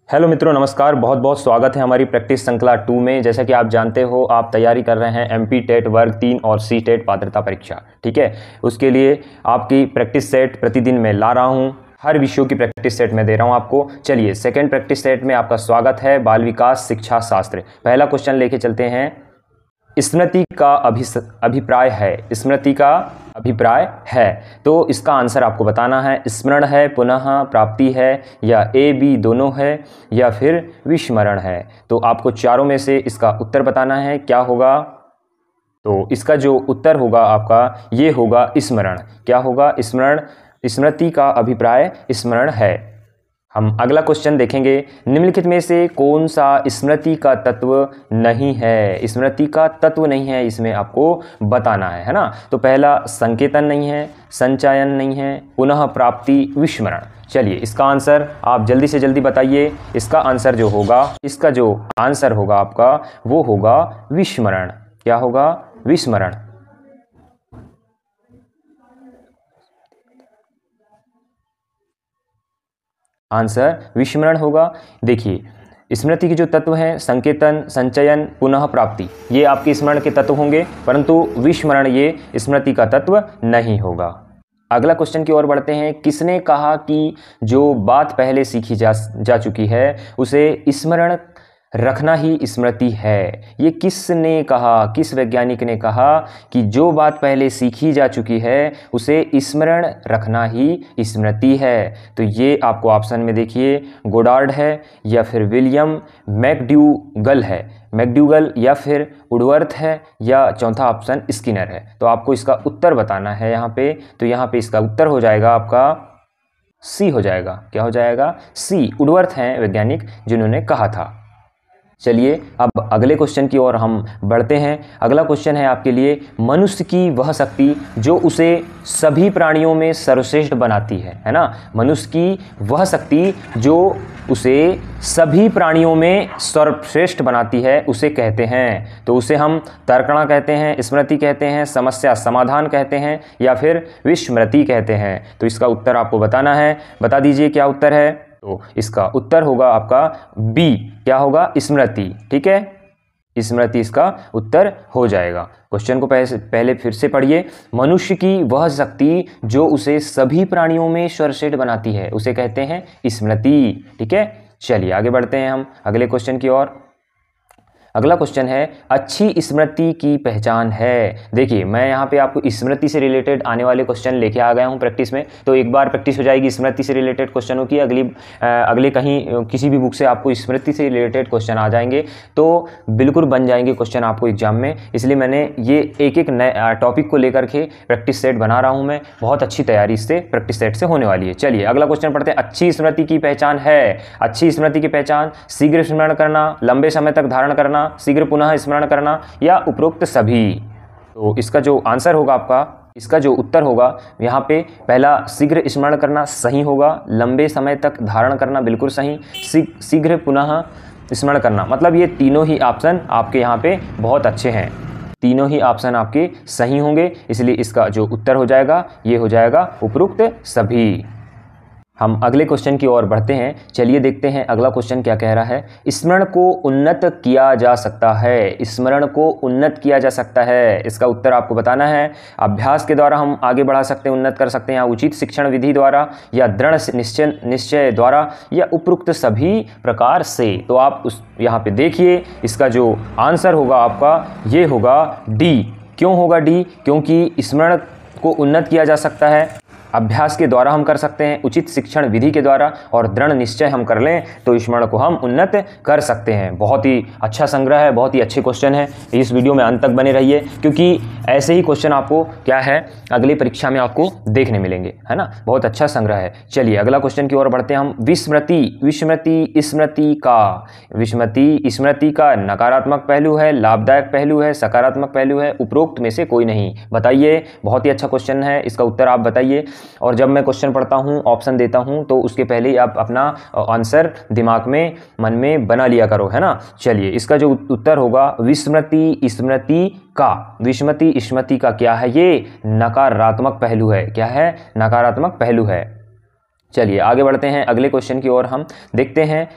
Hello मित्रों, नमस्कार। बहुत बहुत स्वागत है हमारी प्रैक्टिस श्रृंखला 2 में। जैसा कि आप जानते हो, आप तैयारी कर रहे हैं एमपी टेट वर्ग 3 और सी टेट पात्रता परीक्षा। ठीक है, उसके लिए आपकी प्रैक्टिस सेट प्रतिदिन मैं ला रहा हूं। हर विषयों की प्रैक्टिस सेट मैं दे रहा हूं आपको। चलिए, सेकंड प्रैक्टिस सेट में आपका स्वागत है। बाल विकास शिक्षा शास्त्र, पहला क्वेश्चन लेके चलते हैं। स्मृति का अभिप्राय है। स्मृति का अभिप्राय है, तो इसका आंसर आपको बताना है। स्मरण है, पुनः प्राप्ति है, या ए बी दोनों है, या फिर विस्मरण है। तो आपको चारों में से इसका उत्तर बताना है। क्या होगा? तो इसका जो उत्तर होगा आपका, ये होगा स्मरण। क्या होगा? स्मरण। स्मृति का अभिप्राय स्मरण है। हम अगला क्वेश्चन देखेंगे। निम्नलिखित में से कौन सा स्मृति का तत्व नहीं है? स्मृति का तत्व नहीं है, इसमें आपको बताना है ना। तो पहला संकेतन नहीं है, संचयन नहीं है, पुनः प्राप्ति, विस्मरण। चलिए, इसका आंसर आप जल्दी से जल्दी बताइए। इसका आंसर जो होगा, इसका जो आंसर होगा आपका, वो होगा विस्मरण। क्या होगा? विस्मरण। आंसर विस्मरण होगा। देखिए, स्मृति के जो तत्व हैं, संकेतन, संचयन, पुनः प्राप्ति, ये आपके स्मरण के तत्व होंगे, परंतु विस्मरण ये स्मृति का तत्व नहीं होगा। अगला क्वेश्चन की ओर बढ़ते हैं। किसने कहा कि जो बात पहले सीखी जा चुकी है उसे स्मरण रखना ही स्मृति है? ये किसने कहा? किस वैज्ञानिक ने कहा कि जो बात पहले सीखी जा चुकी है उसे स्मरण रखना ही स्मृति है? तो ये आपको ऑप्शन में देखिए, गोडार्ड है, या फिर विलियम मैकडूगल है। मैकडूगल या फिर वुडवर्थ है, या चौथा ऑप्शन स्किनर है। तो आपको इसका उत्तर बताना है यहाँ पे। तो यहाँ पे इसका उत्तर हो जाएगा आपका सी हो जाएगा। क्या हो जाएगा? सी। वुडवर्थ हैं वैज्ञानिक जिन्होंने कहा था। चलिए, अब अगले क्वेश्चन की ओर हम बढ़ते हैं। अगला क्वेश्चन है आपके लिए, मनुष्य की वह शक्ति जो उसे सभी प्राणियों में सर्वश्रेष्ठ बनाती है ना। मनुष्य की वह शक्ति जो उसे सभी प्राणियों में सर्वश्रेष्ठ बनाती है, उसे कहते हैं। तो उसे हम तर्कणा कहते हैं, स्मृति कहते हैं, समस्या समाधान कहते हैं, या फिर विस्मृति कहते हैं। तो इसका उत्तर आपको बताना है। बता दीजिए क्या उत्तर है। तो इसका उत्तर होगा आपका बी। क्या होगा? स्मृति। ठीक है, स्मृति इसका उत्तर हो जाएगा। क्वेश्चन को पहले फिर से पढ़िए। मनुष्य की वह शक्ति जो उसे सभी प्राणियों में सर्वश्रेष्ठ बनाती है उसे कहते हैं स्मृति। ठीक है, चलिए आगे बढ़ते हैं हम अगले क्वेश्चन की ओर। अगला क्वेश्चन है, अच्छी स्मृति की पहचान है। देखिए, मैं यहाँ पे आपको स्मृति से रिलेटेड आने वाले क्वेश्चन लेके आ गया हूँ प्रैक्टिस में। तो एक बार प्रैक्टिस हो जाएगी स्मृति से रिलेटेड क्वेश्चनों की, अगले कहीं किसी भी बुक से आपको स्मृति से रिलेटेड क्वेश्चन आ जाएंगे, तो बिल्कुल बन जाएंगे क्वेश्चन आपको एग्जाम में। इसलिए मैंने ये एक एक नए टॉपिक को लेकर के प्रैक्टिस सेट बना रहा हूँ मैं। बहुत अच्छी तैयारी इससे प्रैक्टिस सेट से होने वाली है। चलिए अगला क्वेश्चन पढ़ते हैं। अच्छी स्मृति की पहचान है। अच्छी स्मृति की पहचान शीघ्र स्मरण करना, लंबे समय तक धारण करना, शीघ्र पुनः स्मरण करना, या उपरोक्त सभी। तो इसका जो आंसर होगा आपका, इसका जो उत्तर होगा यहाँ पे, पहला शीघ्र स्मरण करना सही होगा, लंबे समय तक धारण करना बिल्कुल सही, शीघ्र पुनः स्मरण करना, मतलब ये तीनों ही ऑप्शन आपके यहाँ पे बहुत अच्छे हैं। तीनों ही ऑप्शन आपके सही होंगे, इसलिए इसका जो उत्तर हो जाएगा ये हो जाएगा उपरोक्त सभी। हम अगले क्वेश्चन की ओर बढ़ते हैं। चलिए देखते हैं अगला क्वेश्चन क्या कह रहा है। स्मरण को उन्नत किया जा सकता है। स्मरण को उन्नत किया जा सकता है, इसका उत्तर आपको बताना है। अभ्यास के द्वारा हम आगे बढ़ा सकते हैं, उन्नत कर सकते हैं, या उचित शिक्षण विधि द्वारा, या दृढ़ निश्चय द्वारा, या उपरोक्त सभी प्रकार से। तो आप यहाँ पे देखिए, इसका जो आंसर होगा आपका ये होगा डी। क्यों होगा डी? क्योंकि स्मरण को उन्नत किया जा सकता है, अभ्यास के द्वारा हम कर सकते हैं, उचित शिक्षण विधि के द्वारा, और दृढ़ निश्चय हम कर लें तो स्मरण को हम उन्नत कर सकते हैं। बहुत ही अच्छा संग्रह है, बहुत ही अच्छे क्वेश्चन है। इस वीडियो में अंत तक बने रहिए, क्योंकि ऐसे ही क्वेश्चन आपको क्या है अगली परीक्षा में आपको देखने मिलेंगे, है ना। बहुत अच्छा संग्रह है। चलिए अगला क्वेश्चन की ओर बढ़ते हैं हम। विस्मृति स्मृति का नकारात्मक पहलू है, लाभदायक पहलू है, सकारात्मक पहलू है, उपरोक्त में से कोई नहीं। बताइए। बहुत ही अच्छा क्वेश्चन है, इसका उत्तर आप बताइए। और जब मैं क्वेश्चन पढ़ता हूं, ऑप्शन देता हूं, तो उसके पहले ही आप अपना आंसर दिमाग में, मन में बना लिया करो, है ना। चलिए, इसका जो उत्तर होगा विस्मृति स्मृति का क्या है? ये नकारात्मक पहलू है। क्या है? नकारात्मक पहलू है। चलिए आगे बढ़ते हैं अगले क्वेश्चन की ओर। हम देखते हैं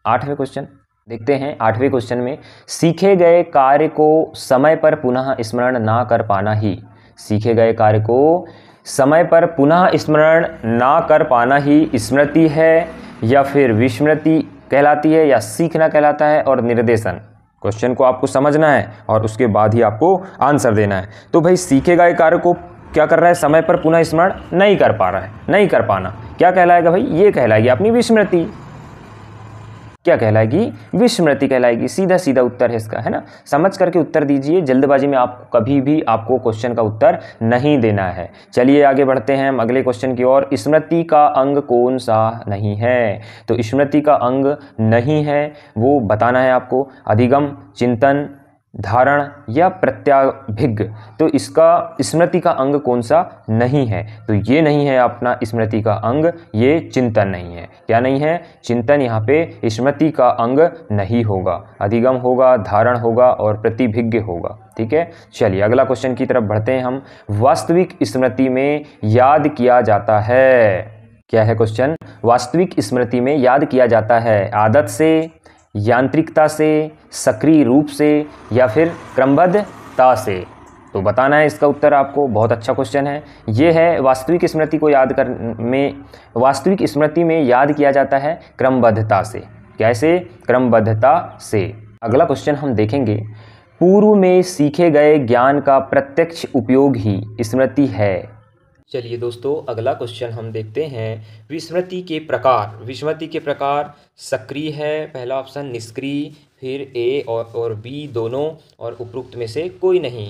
8वें क्वेश्चन देखते हैं। 8वें क्वेश्चन में सीखे गए कार्य को समय पर पुनः स्मरण ना कर पाना ही, सीखे गए कार्य को समय पर पुनः स्मरण ना कर पाना ही स्मृति है या फिर विस्मृति कहलाती है या सीखना कहलाता है, और निर्देशन। क्वेश्चन को आपको समझना है और उसके बाद ही आपको आंसर देना है। तो भाई सीखे गए कार्य को क्या कर रहा है, समय पर पुनः स्मरण नहीं कर पा रहा है, नहीं कर पाना क्या कहलाएगा भाई, ये कहलाएगी अपनी विस्मृति। क्या कहलाएगी, विस्मृति कहलाएगी। सीधा सीधा उत्तर है इसका, है ना। समझ करके उत्तर दीजिए, जल्दबाजी में आप कभी भी आपको क्वेश्चन का उत्तर नहीं देना है। चलिए आगे बढ़ते हैं हम अगले क्वेश्चन की ओर। स्मृति का अंग कौन सा नहीं है, तो स्मृति का अंग नहीं है वो बताना है आपको। अधिगम, चिंतन, धारण या प्रत्याभिज्ञ। तो इसका स्मृति का अंग कौन सा नहीं है, तो ये नहीं है अपना स्मृति का अंग, ये चिंतन नहीं है। क्या नहीं है, चिंतन यहाँ पे स्मृति का अंग नहीं होगा। अधिगम होगा, धारण होगा और प्रतिभिज्ञ होगा। ठीक है, चलिए अगला क्वेश्चन की तरफ बढ़ते हैं हम। वास्तविक स्मृति में याद किया जाता है, क्या है क्वेश्चन, वास्तविक स्मृति में याद किया जाता है आदत से, यांत्रिकता से, सक्रिय रूप से या फिर क्रमबद्धता से। तो बताना है इसका उत्तर आपको। बहुत अच्छा क्वेश्चन है ये है। वास्तविक स्मृति को याद कर में वास्तविक स्मृति में याद किया जाता है क्रमबद्धता से। कैसे, क्रमबद्धता से। अगला क्वेश्चन हम देखेंगे। पूर्व में सीखे गए ज्ञान का प्रत्यक्ष उपयोग ही स्मृति है। चलिए दोस्तों अगला क्वेश्चन हम देखते हैं। विस्मृति के प्रकार, विस्मृति के प्रकार सक्रिय है पहला ऑप्शन, निष्क्रिय, फिर ए और बी दोनों, और उपरोक्त में से कोई नहीं।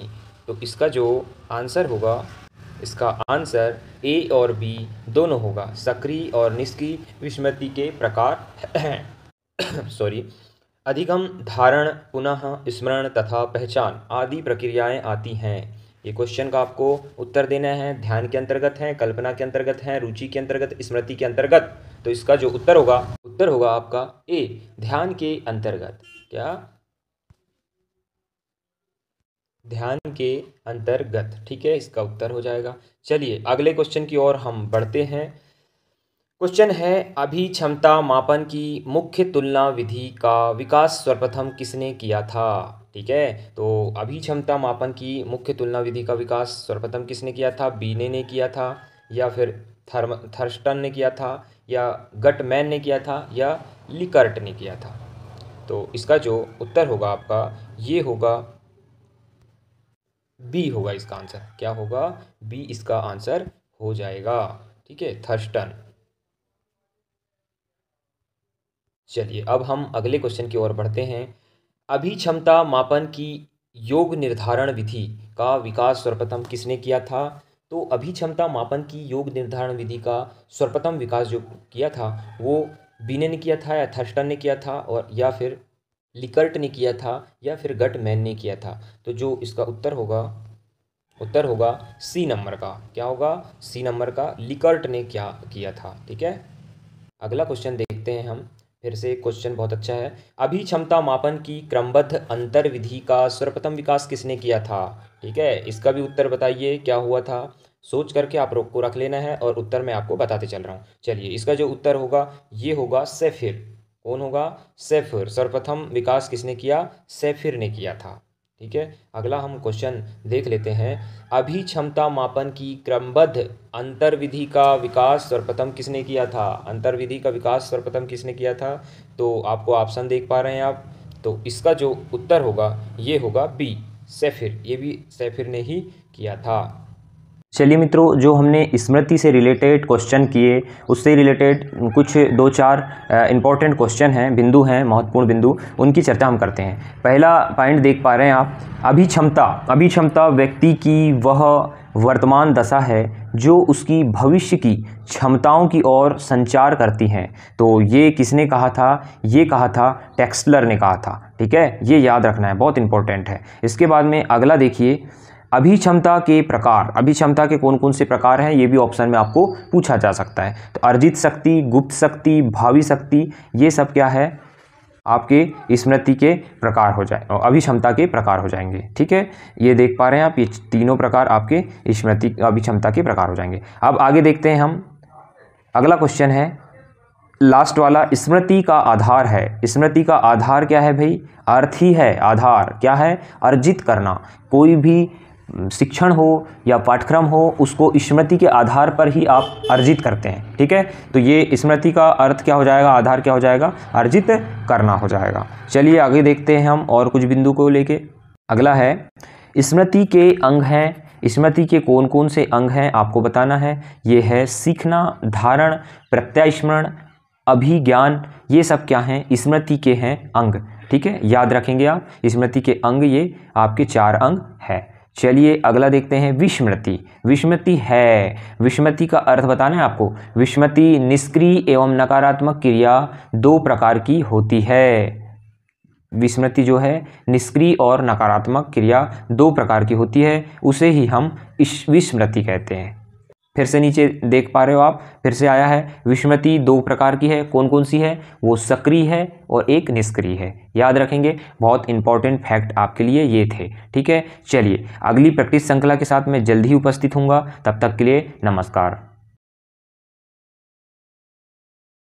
तो इसका जो आंसर होगा, इसका आंसर ए और बी दोनों होगा। सक्रिय और निष्क्रिय विस्मृति के प्रकार हैं। सॉरी। अधिगम, धारण, पुनः स्मरण तथा पहचान आदि प्रक्रियाएं आती हैं। ये क्वेश्चन का आपको उत्तर देना है। ध्यान के अंतर्गत है, कल्पना के अंतर्गत है, रुचि के अंतर्गत, स्मृति के अंतर्गत। तो इसका जो उत्तर होगा आपका ए, ध्यान के अंतर्गत। क्या, ध्यान के अंतर्गत। ठीक है, इसका उत्तर हो जाएगा। चलिए अगले क्वेश्चन की ओर हम बढ़ते हैं। क्वेश्चन है, अभिक्षमता मापन की मुख्य तुलना विधि का विकास सर्वप्रथम किसने किया था। ठीक है, तो अभिक्षमता मापन की मुख्य तुलना विधि का विकास सर्वप्रथम किसने किया था। बीने ने किया था, या फिर थर्स्टन ने किया था, या गटमैन ने किया था, या लिकर्ट ने किया था। तो इसका जो उत्तर होगा आपका ये होगा बी होगा इसका आंसर। क्या होगा, बी इसका आंसर हो जाएगा। ठीक है, थर्स्टन। चलिए अब हम अगले क्वेश्चन की ओर बढ़ते हैं। अभिक्षमता मापन की योग निर्धारण विधि का विकास सर्वप्रथम किसने किया था। तो अभिक्षमता मापन की योग निर्धारण विधि का सर्वप्रथम विकास जो किया था वो बीने ने किया था, या थर्स्टन ने किया था, और या फिर लिकर्ट ने किया था, या फिर गटमैन ने किया था। तो जो इसका उत्तर होगा सी नंबर का। क्या होगा, सी नंबर का, लिकर्ट ने क्या किया था। ठीक है, अगला क्वेश्चन देखते हैं हम। फिर से क्वेश्चन बहुत अच्छा है। अभिक्षमता मापन की क्रमबद्ध अंतर विधि का सर्वप्रथम विकास किसने किया था। ठीक है, इसका भी उत्तर बताइए क्या हुआ था। सोच करके आप को रख लेना है और उत्तर मैं आपको बताते चल रहा हूँ। चलिए इसका जो उत्तर होगा ये होगा सेफिर। कौन होगा, सेफिर। सर्वप्रथम विकास किसने किया, सेफिर ने किया था। ठीक है, अगला हम क्वेश्चन देख लेते हैं। अभिक्षमता मापन की क्रमबद्ध अंतर विधि का विकास सर्वप्रथम किसने किया था। अंतर विधि का विकास सर्वप्रथम किसने किया था। तो आपको ऑप्शन देख पा रहे हैं आप। तो इसका जो उत्तर होगा ये होगा बी, सेफिर। ये भी सेफिर ने ही किया था। चलिए मित्रों, जो हमने स्मृति से रिलेटेड क्वेश्चन किए उससे रिलेटेड कुछ 2-4 इंपॉर्टेंट क्वेश्चन हैं, बिंदु हैं, महत्वपूर्ण बिंदु, उनकी चर्चा हम करते हैं। पहला पॉइंट देख पा रहे हैं आप, अभिक्षमता व्यक्ति की वह वर्तमान दशा है जो उसकी भविष्य की क्षमताओं की ओर संचार करती हैं। तो ये किसने कहा था, ये कहा था टेक्सलर ने कहा था। ठीक है, ये याद रखना है, बहुत इंपॉर्टेंट है। इसके बाद में अगला देखिए, अभिक्षमता के प्रकार, अभिक्षमता के कौन कौन से प्रकार हैं ये भी ऑप्शन में आपको पूछा जा सकता है। तो अर्जित शक्ति, गुप्त शक्ति, भावी शक्ति, ये सब क्या है आपके स्मृति के प्रकार हो जाए, अभिक्षमता के प्रकार हो जाएंगे। ठीक है, ये देख पा रहे हैं आप, ये तीनों प्रकार आपके स्मृति अभिक्षमता के प्रकार हो जाएंगे। अब आगे देखते हैं हम। अगला क्वेश्चन है, लास्ट वाला स्मृति का आधार है। स्मृति का आधार क्या है भाई? अर्थ ही है। आधार क्या है? अर्जित करना। कोई भी शिक्षण हो या पाठ्यक्रम हो उसको स्मृति के आधार पर ही आप अर्जित करते हैं। ठीक है, तो ये स्मृति का अर्थ क्या हो जाएगा? आधार क्या हो जाएगा? अर्जित करना हो जाएगा। चलिए आगे देखते हैं हम और कुछ बिंदु को लेके। अगला है स्मृति के अंग हैं। स्मृति के कौन कौन से अंग हैं आपको बताना है। ये है सीखना, धारण, प्रत्यास्मरण, अभिज्ञान। ये सब क्या हैं? स्मृति के हैं अंग। ठीक है, याद रखेंगे आप स्मृति के अंग, ये आपके 4 अंग है। चलिए अगला देखते हैं विस्मृति। विस्मृति है, विस्मृति का अर्थ बताना है आपको। विस्मृति निष्क्रिय एवं नकारात्मक क्रिया 2 प्रकार की होती है। विस्मृति जो है निष्क्रिय और नकारात्मक क्रिया 2 प्रकार की होती है, उसे ही हम विस्मृति कहते हैं। फिर से नीचे देख पा रहे हो आप, फिर से आया है विस्मृति 2 प्रकार की है। कौन कौन सी है? वो सक्रिय है और एक निष्क्रिय है। याद रखेंगे, बहुत इंपॉर्टेंट फैक्ट आपके लिए ये थे। ठीक है, चलिए अगली प्रैक्टिस श्रृंखला के साथ मैं जल्दी ही उपस्थित हूँगा। तब तक के लिए नमस्कार।